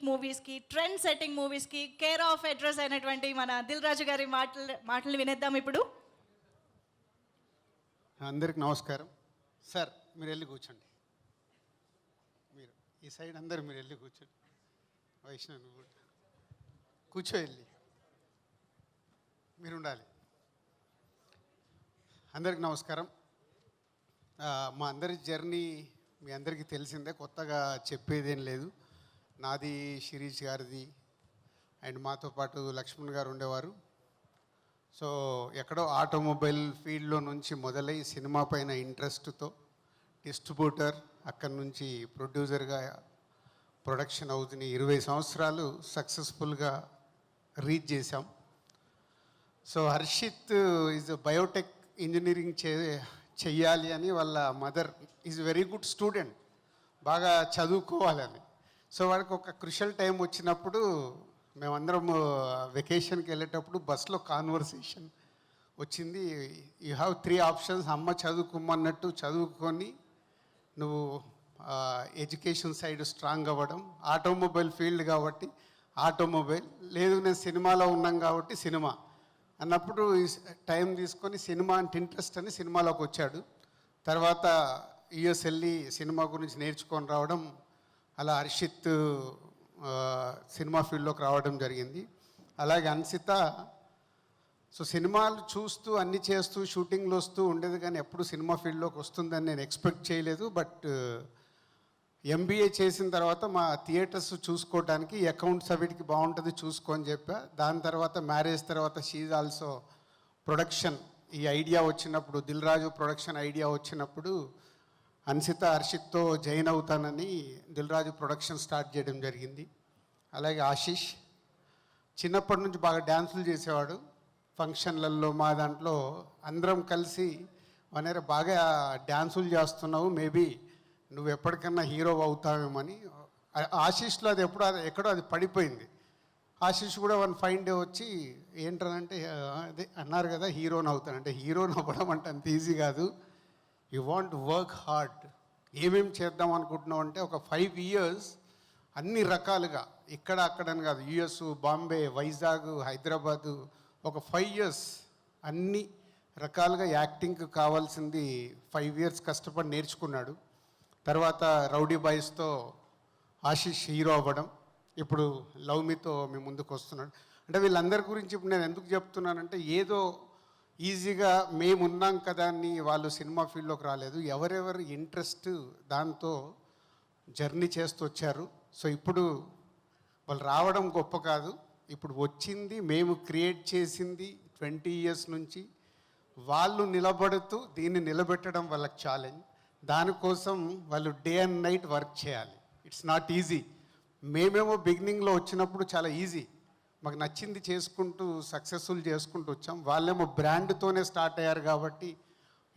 మూవీస్కి, trend setting మూవీస్కి care of address అయినటువంటి మన దిల్ రాజు గారి మాటలు వినేద్దాం ఇప్పుడు. అందరికి నమస్కారం. సార్ మీరు వెళ్ళి కూర్చోండి. మీరు ఈ సైడ్ అందరు మీరు వెళ్ళి కూర్చోండి. వైష్ణవ్ నువ్వు కూర్చో, వెళ్ళి మీరు ఉండాలి. అందరికి నమస్కారం. మా అందరి జర్నీ మీ అందరికీ తెలిసిందే, కొత్తగా చెప్పేదేం లేదు. నాది, శిరీష్ గారిది అండ్ మాతో పాటు లక్ష్మణ్ గారు ఉండేవారు. సో ఎక్కడో ఆటోమొబైల్ ఫీల్డ్లో నుంచి మొదలై సినిమా పైన ఇంట్రెస్ట్తో డిస్ట్రిబ్యూటర్, అక్కడి నుంచి ప్రొడ్యూసర్గా ప్రొడక్షన్ అవుతున్న 20 సంవత్సరాలు సక్సెస్ఫుల్గా రీచ్ చేశాం. So Harshit is biotech engineering చెయ్యాలి అని వాళ్ళ mother is very good student, బాగా చదువుకోవాలని. సో వాడికి ఒక క్రుషియల్ టైం వచ్చినప్పుడు మేమందరం వెకేషన్కి వెళ్ళేటప్పుడు బస్లో కాన్వర్సేషన్ వచ్చింది. You have 3 options. అమ్మ చదువుకోమన్నట్టు చదువుకొని నువ్వు ఎడ్యుకేషన్ సైడ్ స్ట్రాంగ్ అవ్వడం, ఆటోమొబైల్ ఫీల్డ్ కాబట్టి ఆటోమొబైల్, లేదు నేను సినిమాలో ఉన్నాం కాబట్టి సినిమా అన్నప్పుడు టైం తీసుకొని సినిమా అంటే ఇంట్రెస్ట్ అని సినిమాలోకి వచ్చాడు. తర్వాత యుఎస్ వెళ్ళి సినిమా గురించి నేర్చుకొని రావడం, అలా హర్షిత్ సినిమా ఫీల్డ్లోకి రావడం జరిగింది. అలాగే అన్సిత సో సినిమాలు చూస్తూ అన్నీ చేస్తూ షూటింగ్లు వస్తూ ఉండేది, కానీ ఎప్పుడు సినిమా ఫీల్డ్లోకి వస్తుందని నేను ఎక్స్పెక్ట్ చేయలేదు. బట్ ఎంబీఏ చేసిన తర్వాత మా థియేటర్స్ చూసుకోవడానికి అకౌంట్స్ అవిటికి బాగుంటుంది చూసుకొని చెప్పా. దాని తర్వాత మ్యారేజ్ తర్వాత షీజ్ ఆల్సో ప్రొడక్షన్, ఈ ఐడియా వచ్చినప్పుడు దిల్ రాజు ప్రొడక్షన్ ఐడియా వచ్చినప్పుడు అన్సిత హర్షిత్తో జాయిన్ అవుతానని దిల్ రాజు ప్రొడక్షన్ స్టార్ట్ చేయడం జరిగింది. అలాగే ఆశీష్ చిన్నప్పటి నుంచి బాగా డ్యాన్సులు చేసేవాడు. ఫంక్షన్లలో మా దాంట్లో అందరం కలిసి వనేర బాగా డ్యాన్సులు చేస్తున్నావు, మేబీ నువ్వు ఎప్పటికన్నా హీరో అవుతావేమని. ఆశీష్లో అది ఎక్కడో అది పడిపోయింది. ఆశీష్ కూడా వన్ ఫైన్ డే వచ్చి ఏంటనంటే అదే అన్నారు కదా హీరోని అవుతానంటే, హీరోని అవ్వడం అంటే అంత ఈజీ కాదు, యూ వాంట్ వర్క్ హార్డ్. ఏమేమి చేద్దాం అనుకుంటున్నావు అంటే ఒక 5 years అన్ని రకాలుగా, ఇక్కడ అక్కడని కాదు, యుఎస్, బాంబే, వైజాగ్, హైదరాబాదు, ఒక 5 years అన్ని రకాలుగా యాక్టింగ్కి కావాల్సింది 5 years కష్టపడి నేర్చుకున్నాడు. తర్వాత రౌడీ బాయ్స్తో ఆశీష్ హీరో అవ్వడం, ఇప్పుడు లవ్ మీతో మీ ముందుకు వస్తున్నాడు. అంటే వీళ్ళందరి గురించి ఇప్పుడు నేను ఎందుకు చెప్తున్నానంటే, ఏదో ఈజీగా మేమున్నాం కదా అని వాళ్ళు సినిమా ఫీల్డ్లోకి రాలేదు. ఎవరెవరు ఇంట్రెస్ట్ దాంతో జర్నీ చేస్తూ వచ్చారు. సో ఇప్పుడు వాళ్ళు రావడం గొప్ప కాదు, ఇప్పుడు వచ్చింది మేము క్రియేట్ చేసింది 20 years నుంచి వాళ్ళు నిలబడుతూ దీన్ని నిలబెట్టడం వాళ్ళకి ఛాలెంజ్. దానికోసం వాళ్ళు డే అండ్ నైట్ వర్క్ చేయాలి. It's not easy. మేమేమో బిగినింగ్లో వచ్చినప్పుడు చాలా ఈజీ, మాకు నచ్చింది చేసుకుంటూ సక్సెస్ఫుల్ చేసుకుంటూ వచ్చాం. వాళ్ళేమో బ్రాండ్తోనే స్టార్ట్ అయ్యారు కాబట్టి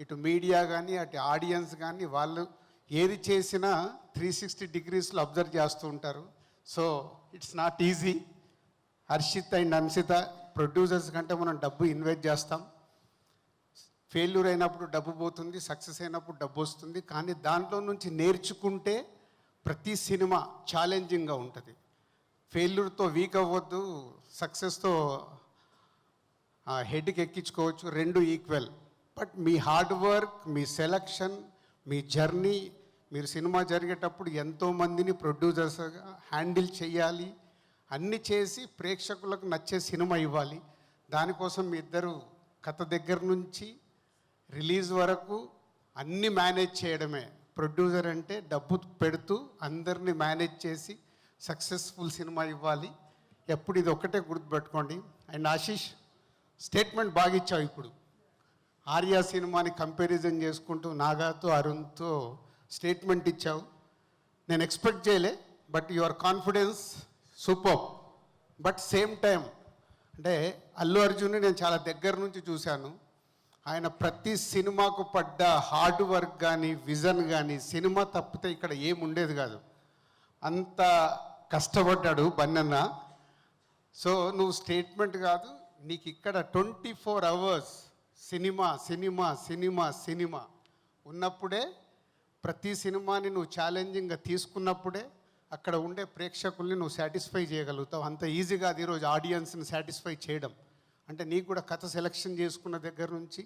ఇటు మీడియా కానీ అటు ఆడియన్స్ కానీ వాళ్ళు ఏది చేసినా 360 degrees అబ్జర్వ్ చేస్తూ ఉంటారు. So it's not easy. Harshit and Ansitha producers కంటే మనం డబ్బు ఇన్వెస్ట్ చేస్తాం. ఫెయిల్యూర్ అయినప్పుడు డబ్బు పోతుంది, సక్సెస్ అయినప్పుడు డబ్బు వస్తుంది. కానీ దాంట్లో నుంచి నేర్చుకుంటే ప్రతి సినిమా ఛాలెంజింగ్గా ఉంటుంది. ఫెయిల్యూర్తో వీక్ అవ్వద్దు, సక్సెస్తో హెడ్కి ఎక్కించుకోవచ్చు, 2 equal. But me hard work, me selection, me journey, మీరు సినిమా జరిగేటప్పుడు ఎంతోమందిని ప్రొడ్యూసర్స్గా హ్యాండిల్ చేయాలి, అన్నీ చేసి ప్రేక్షకులకు నచ్చే సినిమా ఇవ్వాలి. దానికోసం మీ ఇద్దరు కథ దగ్గర నుంచి రిలీజ్ వరకు అన్నీ మేనేజ్ చేయడమే. ప్రొడ్యూసర్ అంటే డబ్బు పెడుతూ అందరినీ మేనేజ్ చేసి సక్సెస్ఫుల్ సినిమా ఇవ్వాలి. ఎప్పుడు ఇది ఒక్కటే గుర్తుపెట్టుకోండి. అండ్ ఆశీష్ స్టేట్మెంట్ బాగా ఇచ్చావు. ఇప్పుడు ఆర్యా సినిమాని కంపారిజన్ చేసుకుంటూ నాగాతో అరుణ్తో స్టేట్మెంట్ ఇచ్చావు. నేను ఎక్స్పెక్ట్ చేయలే, but your confidence super. But same time అంటే అల్లు అర్జున్ని నేను చాలా దగ్గర నుంచి చూశాను. ఆయన ప్రతి సినిమాకు పడ్డ హార్డ్ వర్క్ కానీ విజన్ కానీ, సినిమా తప్పితే ఇక్కడ ఏముండేది కాదు, అంత కష్టపడ్డాడు బన్నన్న. సో నువ్వు స్టేట్మెంట్ కాదు, నీకు ఇక్కడ 24 hours cinema cinema cinema cinema ఉన్నప్పుడే, ప్రతి సినిమాని నువ్వు ఛాలెంజింగ్గా తీసుకున్నప్పుడే అక్కడ ఉండే ప్రేక్షకుల్ని నువ్వు సాటిస్ఫై చేయగలుగుతావు. అంత ఈజీగా అది ఈరోజు ఆడియన్స్ని సాటిస్ఫై చేయడం అంటే నీకు కూడా కథ సెలెక్షన్ చేసుకున్న దగ్గర నుంచి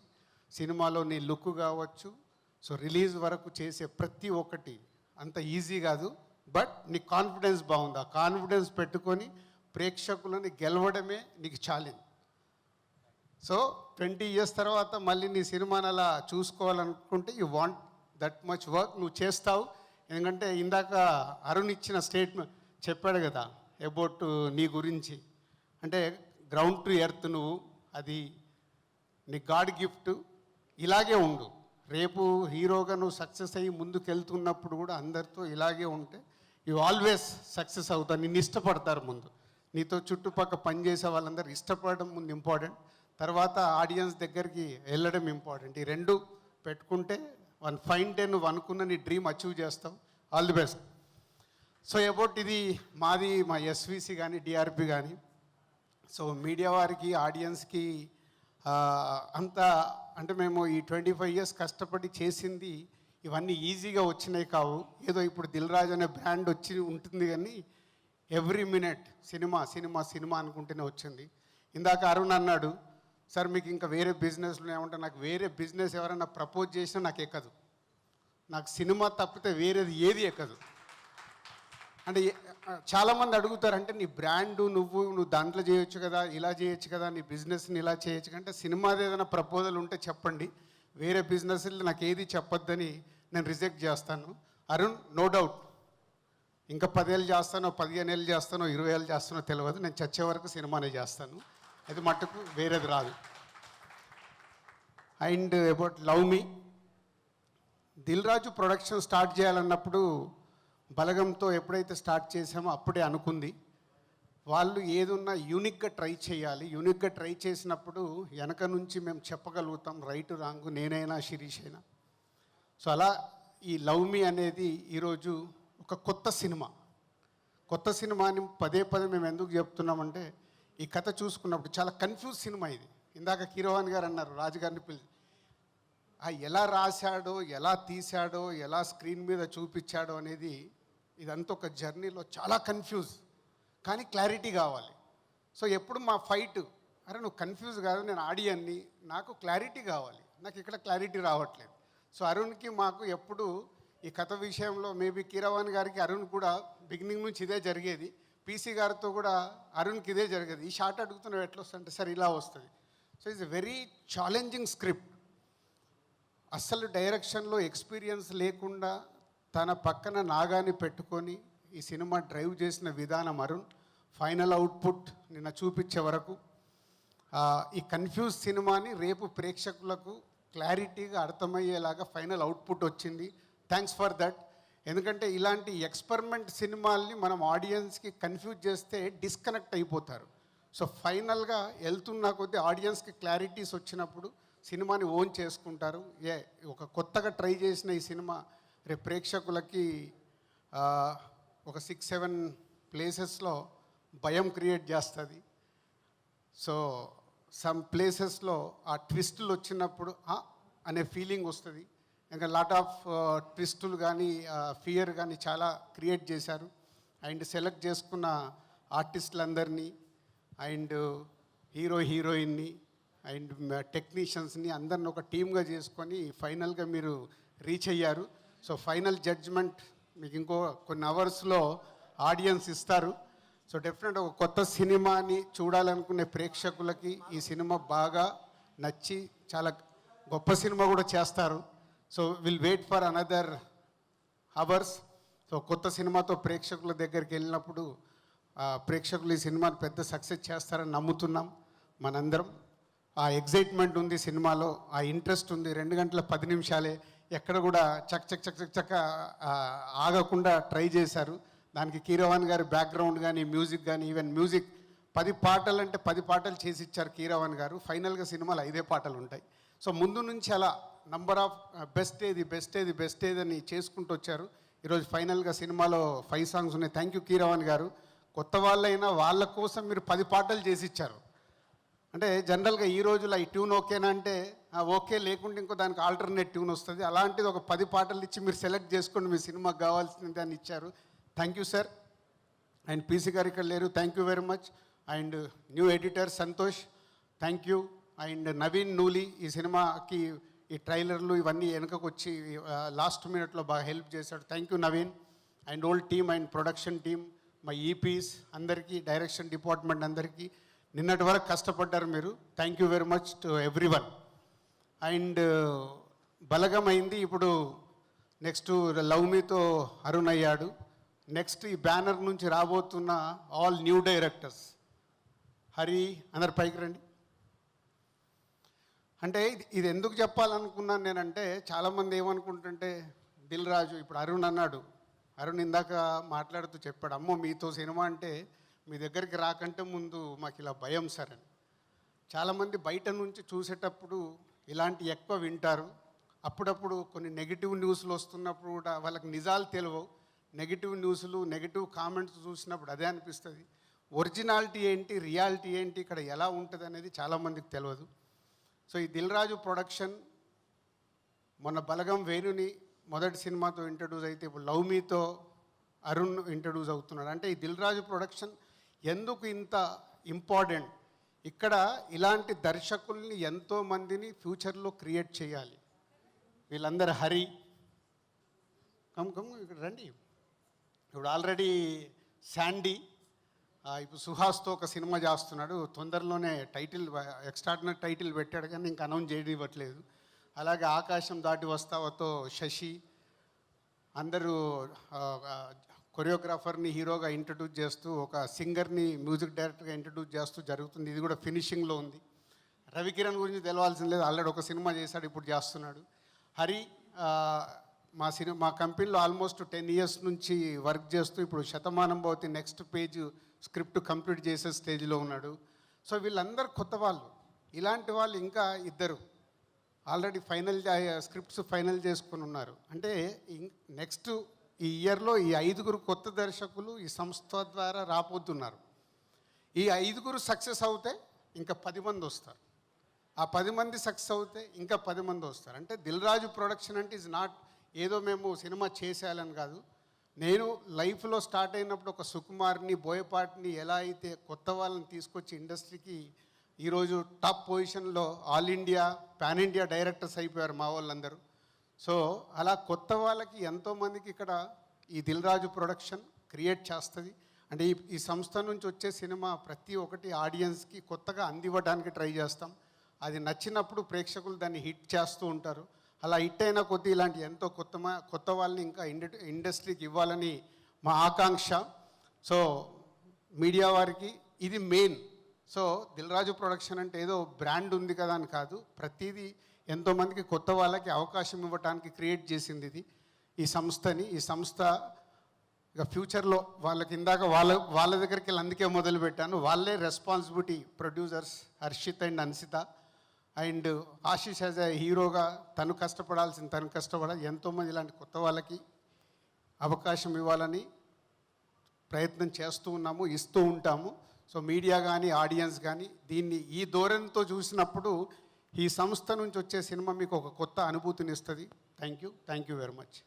సినిమాలో నీ లుక్ కావచ్చు, సో రిలీజ్ వరకు చేసే ప్రతి ఒక్కటి అంత ఈజీ కాదు. బట్ నీ కాన్ఫిడెన్స్ బాగుంది. ఆ కాన్ఫిడెన్స్ పెట్టుకొని ప్రేక్షకులని గెలవడమే నీకు ఛాలెంజ్. సో 20 years తర్వాత మళ్ళీ నీ సినిమాని అలా చూసుకోవాలనుకుంటే you want that much work నువ్వు చేస్తావు. ఎందుకంటే ఇందాక అరుణ్ ఇచ్చిన స్టేట్మెంట్ చెప్పాడు కదా అబౌట్ నీ గురించి, అంటే గ్రౌండ్ టు ఎర్త్ నువ్వు, అది నీ గాడ్ గిఫ్ట్. ఇలాగే ఉండు. రేపు హీరోగా నువ్వు సక్సెస్ అయ్యి ముందుకు వెళ్తున్నప్పుడు కూడా అందరితో ఇలాగే ఉంటే యూ ఆల్వేస్ సక్సెస్ అవుతావు. నిన్ను ఇష్టపడతారు ముందు. నీతో చుట్టుపక్కల పనిచేసే వాళ్ళందరూ ఇష్టపడడం ముందు ఇంపార్టెంట్, తర్వాత ఆడియన్స్ దగ్గరికి వెళ్ళడం ఇంపార్టెంట్. ఈ రెండు పెట్టుకుంటే వన్ ఫైన్ డే నువ్వు అనుకున్న నీ డ్రీమ్ అచీవ్ చేస్తావు. All the best. So about ఇది మాది మా ఎస్విసి కానీ డిఆర్పి కానీ, సో మీడియా వారికి ఆడియన్స్కి అంత అంటే మేము ఈ 25 years కష్టపడి చేసింది ఇవన్నీ ఈజీగా వచ్చినాయి కావు. ఏదో ఇప్పుడు దిల్ రాజు అనే బ్రాండ్ వచ్చి ఉంటుంది కానీ every minute cinema cinema cinema అనుకుంటూనే వచ్చింది. ఇందాక అరుణ్ అన్నాడు, సార్ మీకు ఇంకా వేరే బిజినెస్లు ఏమంటే, నాకు వేరే బిజినెస్ ఎవరైనా ప్రపోజ్ చేసినా నాకు ఎక్కదు. నాకు సినిమా తప్పితే వేరేది ఏది ఎక్కదు. అంటే చాలామంది అడుగుతారు, అంటే నీ బ్రాండు నువ్వు దాంట్లో చేయొచ్చు కదా, ఇలా చేయొచ్చు కదా, నీ బిజినెస్ని ఇలా చేయొచ్చు అంటే సినిమాది ఏదైనా ప్రపోజల్ ఉంటే చెప్పండి, వేరే బిజినెస్లు నాకు ఏది చెప్పొద్దని నేను రిజెక్ట్ చేస్తాను. అరుణ్ నో డౌట్ ఇంకా 10 ఏళ్ళు చేస్తానో 15 ఏళ్ళు చేస్తానో 20 ఏళ్ళు చేస్తానో తెలియదు, నేను చచ్చే వరకు సినిమానే చేస్తాను. అది మట్టుకు వేరేది రాదు. And about love me, Dil Raju production start చేయాలన్నప్పుడు బలగంతో ఎప్పుడైతే స్టార్ట్ చేసామో అప్పుడే అనుకుంది వాళ్ళు ఏదున్నా యూనిక్గా ట్రై చేయాలి. యూనిక్గా ట్రై చేసినప్పుడు వెనక నుంచి మేము చెప్పగలుగుతాం రైట్ రాంగ్, నేనైనా శిరీష్ అయినా. సో అలా ఈ లవ్ మీ అనేది ఈరోజు ఒక కొత్త సినిమాని పదే మేము ఎందుకు చెప్తున్నామంటే, ఈ కథ చూసుకున్నప్పుడు చాలా కన్ఫ్యూజ్ సినిమా ఇది. ఇందాక కీరవాణి గారు అన్నారు రాజుగారిని పిలిచి, ఎలా రాశాడో, ఎలా తీశాడో, ఎలా స్క్రీన్ మీద చూపించాడో అనేది ఇదంతా ఒక జర్నీలో చాలా కన్ఫ్యూజ్, కానీ క్లారిటీ కావాలి. సో ఎప్పుడు మా ఫైట్, అరే నువ్వు కన్ఫ్యూజ్ కాదు, నేను ఆడియన్ని, నాకు క్లారిటీ కావాలి, నాకు ఇక్కడ క్లారిటీ రావట్లేదు. సో అరుణ్కి మాకు ఎప్పుడు ఈ కథ విషయంలో మేబీ కీరవాణి గారికి అరుణ్ కూడా బిగినింగ్ నుంచి ఇదే జరిగేది, పీసీ గారితో కూడా అరుణ్కి ఇదే జరిగేది. ఈ షార్ట్ అడుగుతున్నావు ఎట్లా వస్తుంటే సార్ ఇలా వస్తుంది. So it's a very challenging script. అస్సలు డైరెక్షన్లో ఎక్స్పీరియన్స్ లేకుండా తన పక్కన నాగాని పెట్టుకొని ఈ సినిమా డ్రైవ్ చేసిన విధానం అరుణ్. ఫైనల్ అవుట్పుట్ నిన్న చూపించే వరకు ఈ కన్ఫ్యూజ్ సినిమాని రేపు ప్రేక్షకులకు క్లారిటీగా అర్థమయ్యేలాగా ఫైనల్ అవుట్పుట్ వచ్చింది. Thanks for that. ఎందుకంటే ఇలాంటి ఎక్స్పెరిమెంట్ సినిమాల్ని మనం ఆడియన్స్కి కన్ఫ్యూజ్ చేస్తే డిస్కనెక్ట్ అయిపోతారు. సో ఫైనల్గా వెళ్తున్న కొద్దీ ఆడియన్స్కి క్లారిటీస్ వచ్చినప్పుడు సినిమాని ఓన్ చేసుకుంటారు. ఒక కొత్తగా ట్రై చేసిన ఈ సినిమా రేపు ప్రేక్షకులకి ఒక 6-7 ప్లేసెస్లో భయం క్రియేట్ చేస్తుంది. సో సమ్ ప్లేసెస్లో ఆ ట్విస్టులు వచ్చినప్పుడు అనే ఫీలింగ్ వస్తుంది. ఇంకా లాట్ ఆఫ్ ట్విస్టులు కానీ ఫియర్ కానీ చాలా క్రియేట్ చేశారు. అండ్ సెలెక్ట్ చేసుకున్న ఆర్టిస్టులందరినీ అండ్ హీరోయిన్ని అండ్ టెక్నీషియన్స్ని అందరిని ఒక టీమ్గా చేసుకొని ఫైనల్గా మీరు రీచ్ అయ్యారు. సో ఫైనల్ జడ్జ్మెంట్ మీకు ఇంకో కొన్ని అవర్స్లో ఆడియన్స్ ఇస్తారు. సో డెఫినెట్ ఒక కొత్త సినిమాని చూడాలనుకునే ప్రేక్షకులకి ఈ సినిమా బాగా నచ్చి చాలా గొప్ప సినిమా కూడా చేస్తారు. So will wait for another hours. So కొత్త సినిమాతో ప్రేక్షకుల దగ్గరికి వెళ్ళినప్పుడు ప్రేక్షకులు ఈ సినిమాని పెద్ద సక్సెస్ చేస్తారని నమ్ముతున్నాం మనందరం. ఆ ఎగ్జైట్మెంట్ ఉంది సినిమాలో, ఆ ఇంట్రెస్ట్ ఉంది. 2 గంటల 10 నిమిషాలే, ఎక్కడ కూడా చక్క ఆగకుండా ట్రై చేశారు. దానికి కీరవాణి గారి బ్యాక్గ్రౌండ్ కానీ మ్యూజిక్ కానీ, ఈవెన్ మ్యూజిక్ 10 పాటలు అంటే 10 పాటలు చేసి ఇచ్చారు కీరవాణి గారు. ఫైనల్గా సినిమాలో 5 పాటలు ఉంటాయి. సో ముందు నుంచి అలా నంబర్ ఆఫ్ బెస్ట్ ఏది అని చేసుకుంటూ వచ్చారు. ఈరోజు ఫైనల్గా సినిమాలో 5 సాంగ్స్ ఉన్నాయి. థ్యాంక్ యూ కీరవాణి గారు. కొత్త వాళ్ళైనా వాళ్ళ కోసం మీరు 10 పాటలు చేసి ఇచ్చారు. అంటే జనరల్గా ఈ రోజులో ఈ ట్యూన్ ఓకేనా అంటే ఓకే, లేకుంటే ఇంకో దానికి ఆల్టర్నేట్ ట్యూన్ వస్తుంది. అలాంటిది ఒక 10 పాటలు ఇచ్చి మీరు సెలెక్ట్ చేసుకోండి, మీ సినిమాకి కావాల్సిన దాన్ని ఇచ్చారు. Thank you sir. And PC గారు ఇక్కడ లేరు, thank you very much. And new editor Santosh, thank you. And Naveen Nooli ఈ సినిమాకి ఈ ట్రైలర్లు ఇవన్నీ వెనుకకు వచ్చి లాస్ట్ మినిట్లో బాగా హెల్ప్ చేశాడు, thank you Naveen. And old team and production team, మా ఈపీస్ అందరికీ, డైరెక్షన్ డిపార్ట్మెంట్ అందరికీ నిన్నటి వరకు కష్టపడ్డారు మీరు, thank you very much to everyone. And Balagam అయింది, ఇప్పుడు నెక్స్ట్ లవ్ మీతో అరుణ్ అయ్యాడు. నెక్స్ట్ ఈ బ్యానర్ నుంచి రాబోతున్న ఆల్ న్యూ డైరెక్టర్స్, హరి అందరు పైకి రండి. అంటే ఇది ఎందుకు చెప్పాలనుకున్నాను నేనంటే, చాలామంది ఏమనుకుంటుంటే దిల్ రాజు, ఇప్పుడు అరుణ్ అన్నాడు, అరుణ్ ఇందాక మాట్లాడుతూ చెప్పాడు, అమ్మో మీతో సినిమా అంటే మీ దగ్గరికి రాకంటే ముందు మాకు ఇలా భయం సార్ అని. చాలామంది బయట నుంచి చూసేటప్పుడు ఇలాంటి ఎక్కువ వింటారు. అప్పుడప్పుడు కొన్ని నెగిటివ్ న్యూస్లు వస్తున్నప్పుడు కూడా వాళ్ళకి నిజాలు తెలియవు. నెగిటివ్ న్యూస్లు, నెగిటివ్ కామెంట్స్ చూసినప్పుడు అదే అనిపిస్తుంది. ఒరిజినాలిటీ ఏంటి, రియాలిటీ ఏంటి, ఇక్కడ ఎలా ఉంటుంది అనేది చాలామందికి తెలియదు. సో ఈ దిల్ రాజు ప్రొడక్షన్ మొన్న బలగం వేణుని మొదటి సినిమాతో ఇంట్రడ్యూస్ అయితే ఇప్పుడు లవ్ మీతో అరుణ్ ఇంట్రడ్యూస్ అవుతున్నాడు. అంటే ఈ దిల్ రాజు ప్రొడక్షన్ ఎందుకు ఇంత ఇంపార్టెంట్, ఇక్కడ ఇలాంటి దర్శకుల్ని ఎంతోమందిని ఫ్యూచర్లో క్రియేట్ చేయాలి. వీళ్ళందరూ హరి కమ్ ఇక్కడ రండి. ఇప్పుడు ఆల్రెడీ శాండీ, ఇప్పుడు సుహాస్తో ఒక సినిమా చేస్తున్నాడు, తొందరలోనే టైటిల్ ఎక్స్ట్రాడినరీ టైటిల్ పెట్టాడు కానీ ఇంకా అనౌన్స్ చేయనివ్వట్లేదు. అలాగే ఆకాశం దాటి వస్తావతో శశి, అందరూ కొరియోగ్రాఫర్ని హీరోగా ఇంట్రడ్యూస్ చేస్తూ, ఒక సింగర్ని మ్యూజిక్ డైరెక్టర్గా ఇంట్రడ్యూస్ చేస్తూ జరుగుతుంది. ఇది కూడా ఫినిషింగ్లో ఉంది. రవికిరణ్ గురించి తెలవాల్సిన లేదు, ఆల్రెడీ ఒక సినిమా చేశాడు, ఇప్పుడు చేస్తున్నాడు. హరి మా కంపెనీలో ఆల్మోస్ట్ 10 years నుంచి వర్క్ చేస్తూ ఇప్పుడు Shatamanam Bhavati next page script complete చేసే స్టేజ్లో ఉన్నాడు. సో వీళ్ళందరూ కొత్త వాళ్ళు. ఇలాంటి వాళ్ళు ఇంకా ఇద్దరు ఆల్రెడీ స్క్రిప్ట్స్ ఫైనల్ చేసుకుని ఉన్నారు. అంటే నెక్స్ట్ ఈ ఇయర్లో ఈ 5 కొత్త దర్శకులు ఈ సంస్థ ద్వారా రాబోతున్నారు. ఈ 5 సక్సెస్ అవుతే ఇంకా 10 మంది వస్తారు. ఆ 10 మంది సక్సెస్ అవుతే ఇంకా 10 మంది వస్తారు. అంటే దిల్ రాజు ప్రొడక్షన్ అంటే ఈజ్ నాట్ ఏదో మేము సినిమా చేసేయాలని కాదు. నేను లైఫ్లో స్టార్ట్ అయినప్పుడు ఒక సుకుమార్ని, బోయపాటిని ఎలా అయితే కొత్త వాళ్ళని తీసుకొచ్చి ఇండస్ట్రీకి ఈరోజు టాప్ పొజిషన్లో all India, pan India directors అయిపోయారు మా వాళ్ళందరూ. సో అలా కొత్త వాళ్ళకి ఎంతోమందికి ఇక్కడ ఈ దిల్ రాజు ప్రొడక్షన్ క్రియేట్ చేస్తుంది. అంటే ఈ సంస్థ నుంచి వచ్చే సినిమా ప్రతి ఒక్కటి ఆడియన్స్కి కొత్తగా అందివ్వడానికి ట్రై చేస్తాం. అది నచ్చినప్పుడు ప్రేక్షకులు దాన్ని హిట్ చేస్తూ ఉంటారు. అలా హిట్ అయిన కొద్దీ ఇలాంటి ఎంతో కొత్త వాళ్ళని ఇంకా ఇండస్ట్రీకి ఇవ్వాలని మా ఆకాంక్ష. సో మీడియా వారికి ఇది main. So Dil Raju production అంటే ఏదో బ్రాండ్ ఉంది కదా అని కాదు, ప్రతిదీ ఎంతోమందికి కొత్త వాళ్ళకి అవకాశం ఇవ్వడానికి క్రియేట్ చేసింది ఇది ఈ సంస్థని. ఈ సంస్థ ఇక ఫ్యూచర్లో వాళ్ళకి ఇందాక వాళ్ళ దగ్గరికి వెళ్ళి అందుకే మొదలుపెట్టాను. వాళ్ళే responsibility producers Harshit and Ansitha. And Ashish as a హీరోగా తను కష్టపడాలి. ఎంతోమంది ఇలాంటి కొత్త వాళ్ళకి అవకాశం ఇవ్వాలని ప్రయత్నం చేస్తూ ఉన్నాము, ఇస్తూ ఉంటాము. సో మీడియా కానీ ఆడియన్స్ కానీ దీన్ని ఈ ధోరణితో చూసినప్పుడు ఈ సంస్థ నుంచి వచ్చే సినిమా మీకు ఒక కొత్త అనుభూతిని ఇస్తుంది. Thank you very much.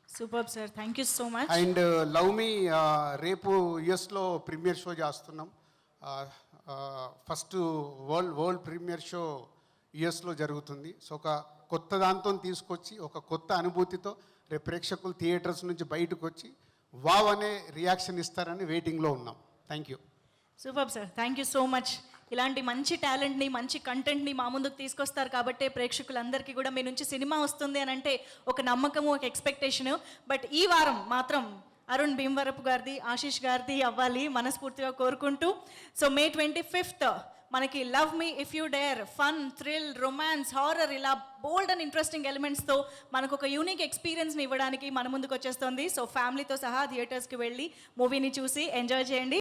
Super sir, thank you so much. And love మీ రేపు యుఎస్లో ప్రీమియర్ షో చేస్తున్నాం. ఫస్ట్ వరల్డ్ ప్రీమియర్ షో యుఎస్లో జరుగుతుంది. సో ఒక కొత్త దాంతో తీసుకొచ్చి ఒక కొత్త అనుభూతితో రేపు ప్రేక్షకులు థియేటర్స్ నుంచి బయటకు వచ్చి వావ్ అనే రియాక్షన్ ఇస్తారని వెయిటింగ్లో ఉన్నాం. Thank you. Super sir, thank you so much. ఇలాంటి మంచి టాలెంట్ని, మంచి కంటెంట్ని మా ముందుకు తీసుకొస్తారు కాబట్టే ప్రేక్షకులందరికీ కూడా మీ నుంచి సినిమా వస్తుంది అని అంటే ఒక నమ్మకము, ఒక ఎక్స్పెక్టేషను. బట్ ఈ వారం మాత్రం అరుణ్ భీమవరపు గారిది, ఆశీష్ గారిది అవ్వాలి మనస్ఫూర్తిగా కోరుకుంటూ. సో May 25th మనకి love me if you dare, fun, thrill, romance, horror ఇలా బోల్డ్ అండ్ ఇంట్రెస్టింగ్ ఎలిమెంట్స్తో మనకు ఒక యూనిక్ ఎక్స్పీరియన్స్ని ఇవ్వడానికి మన ముందుకు వచ్చేస్తుంది. సో ఫ్యామిలీతో సహా థియేటర్స్కి వెళ్ళి మూవీని చూసి ఎంజాయ్ చేయండి.